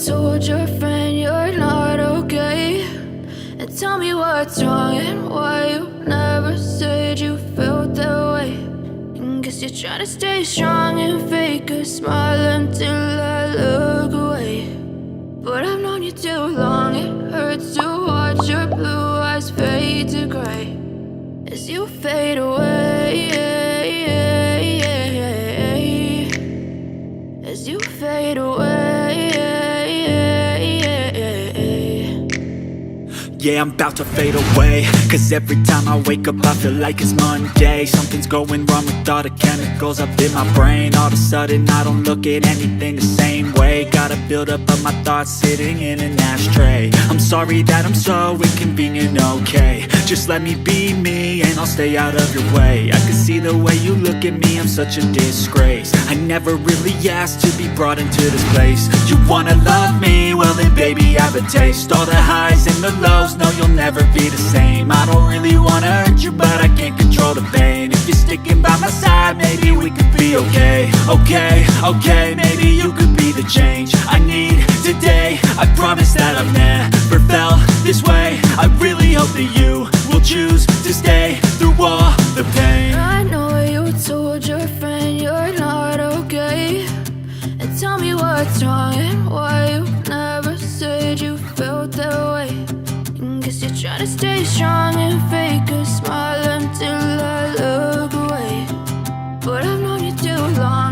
told your friend you're not okay, and tell me what's wrong and why you never said you felt that way. And guess you're trying to stay strong and fake a smile until I look away. But I've known you too long, it hurts to watch your blue eyes fade to gray as you fade away, as you fade away. Yeah, I'm about to fade away, cause every time I wake up I feel like it's Monday. Something's going wrong with all the chemicals up in my brain. All of a sudden I don't look at anything the same way. Got a buildup of my thoughts sitting in an ashtray. I'm sorry that I'm so inconvenient, okay. Just let me be me and I'll stay out of your way. I can see the way you look at me, I'm such a disgrace. I never really asked to be brought into this place. You wanna love me? Well then baby I have a taste. All the highs and the lows, no you'll never be the same. I don't really wanna hurt you but I can't control the pain. If you're sticking by my side maybe we could be okay. Okay, maybe you could be the change I need today. I promise that I've never felt this way. I really hope that you will choose to stay through all the pain. I know you told your friend you're not okay, and tell me what's wrong and why you never said you felt that way. And guess you're trying to stay strong and fake a smile until I look away. But I've known you too long,